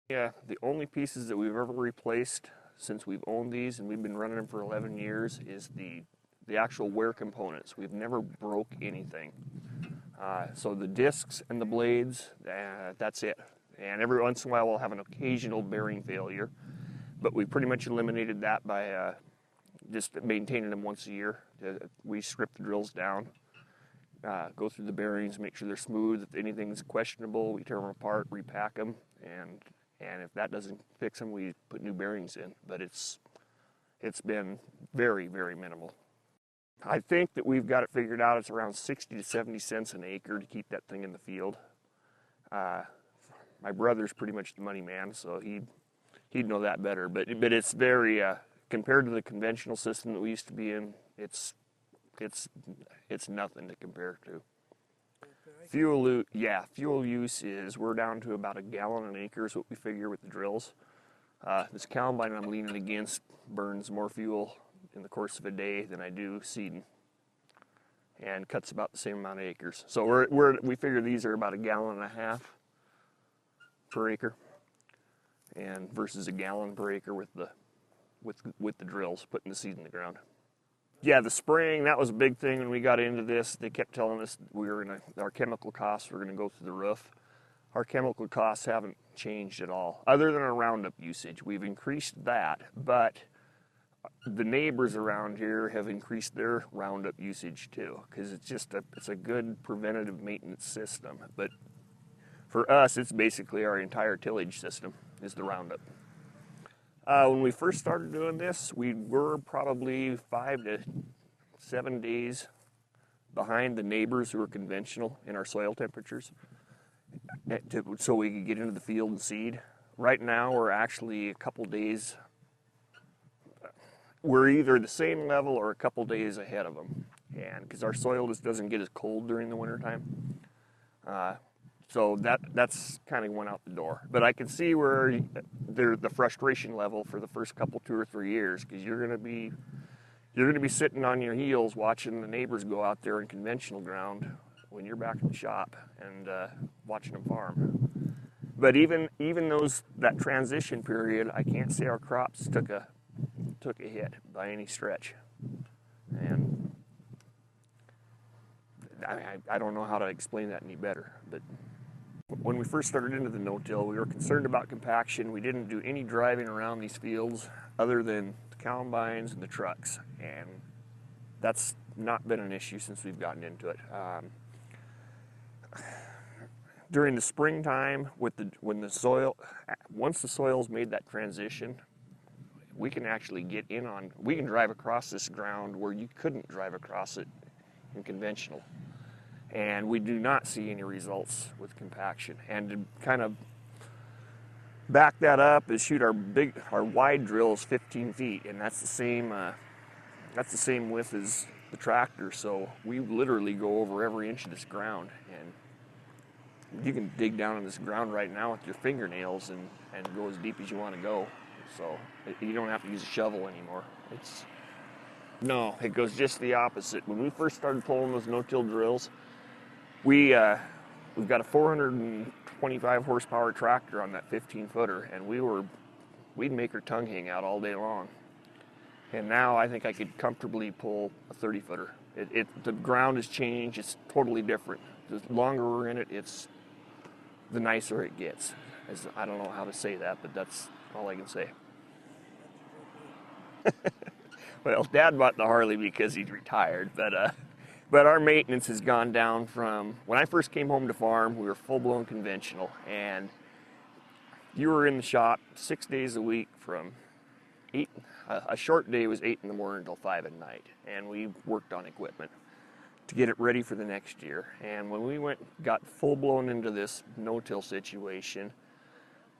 Yeah, the only pieces that we've ever replaced since we've owned these, and we've been running them for 11 years, is the actual wear components. We've never broke anything. So the discs and the blades, that's it. And every once in a while we'll have an occasional bearing failure, but we pretty much eliminated that by just maintaining them once a year. We strip the drills down, go through the bearings, make sure they're smooth. If anything's questionable, we tear them apart, repack them, and if that doesn't fix them, we put new bearings in. But it's been very, very minimal. I think that we've got it figured out. It's around 60 to 70 cents an acre to keep that thing in the field. My brother's pretty much the money man, so he'd know that better. But it's very compared to the conventional system that we used to be in, it's nothing to compare to. Fuel use is, we're down to about a gallon an acre is what we figure with the drills. This combine I'm leaning against burns more fuel in the course of a day than I do seeding, and cuts about the same amount of acres. So we figure these are about a gallon and a half per acre, and versus a gallon per acre with the drills putting the seed in the ground. Yeah, the spraying, that was a big thing when we got into this. They kept telling us our chemical costs were going to go through the roof. Our chemical costs haven't changed at all, other than our Roundup usage. We've increased that, but the neighbors around here have increased their Roundup usage too, because it's a good preventative maintenance system. But for us, it's basically our entire tillage system is the Roundup. When we first started doing this, we were probably 5 to 7 days behind the neighbors who were conventional in our soil temperatures, so we could get into the field and seed. Right now, we're actually a couple days. We're either the same level or a couple days ahead of them, and because our soil just doesn't get as cold during the wintertime. So that's kind of went out the door. But I can see where the frustration level for the first couple 2 or 3 years, because you're going to be sitting on your heels watching the neighbors go out there in conventional ground when you're back in the shop and watching them farm. But even that transition period, I can't say our crops took a hit by any stretch, and I don't know how to explain that any better. But when we first started into the no-till, we were concerned about compaction. We didn't do any driving around these fields other than the combines and the trucks, and that's not been an issue since we've gotten into it. During the springtime, once the soil's made that transition, we can actually we can drive across this ground where you couldn't drive across it in conventional. And we do not see any results with compaction. And to kind of back that up is our wide drill is 15 feet, and that's the same width as the tractor. So we literally go over every inch of this ground, and you can dig down in this ground right now with your fingernails and go as deep as you want to go. So you don't have to use a shovel anymore. It goes just the opposite. When we first started pulling those no-till drills, we've got a 425 horsepower tractor on that 15-footer, and we'd make her tongue hang out all day long. And now I think I could comfortably pull a 30-footer. The ground has changed. It's totally different. The longer we're in it, the nicer it gets. I don't know how to say that, but that's all I can say. Well, Dad bought the Harley because he's retired, but our maintenance has gone down from when I first came home to farm. We were full-blown conventional, and you were in the shop 6 days a week from 8. A short day was 8 in the morning until 5 at night, and we worked on equipment to get it ready for the next year. And when we got full-blown into this no-till situation,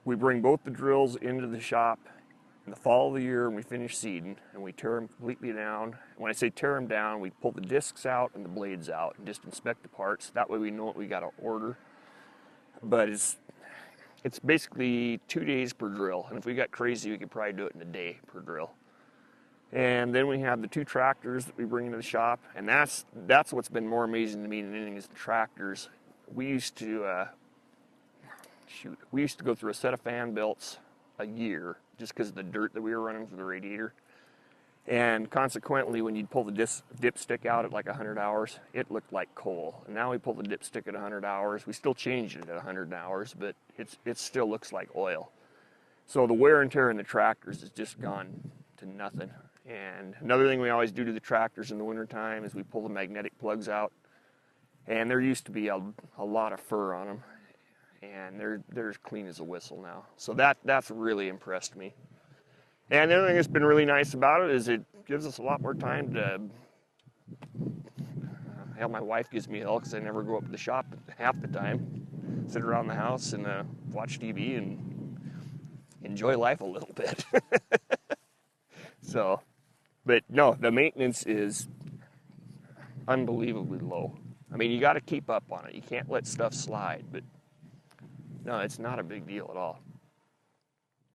we bring both the drills into the shop in the fall of the year, and we finish seeding, and we tear them completely down. When I say tear them down, we pull the discs out and the blades out and just inspect the parts. That way we know what we got to order. But it's basically 2 days per drill, and if we got crazy, we could probably do it in a day per drill. And then we have the 2 tractors that we bring into the shop, and that's what's been more amazing to me than anything is the tractors. We used to shoot, we used to go through a set of fan belts a year just because of the dirt that we were running through the radiator. And consequently, when you'd pull the dipstick out at like 100 hours, it looked like coal. And now we pull the dipstick at 100 hours. We still change it at 100 hours, but it still looks like oil. So the wear and tear in the tractors has just gone to nothing. And another thing we always do to the tractors in the wintertime is we pull the magnetic plugs out. And there used to be a lot of fur on them. And they're as clean as a whistle now. So that's really impressed me. And the other thing that's been really nice about it is it gives us a lot more time to, hell, my wife gives me hell because I never go up to the shop half the time. Sit around the house and watch TV and enjoy life a little bit. So, but no, the maintenance is unbelievably low. I mean, you got to keep up on it. You can't let stuff slide, but no, it's not a big deal at all.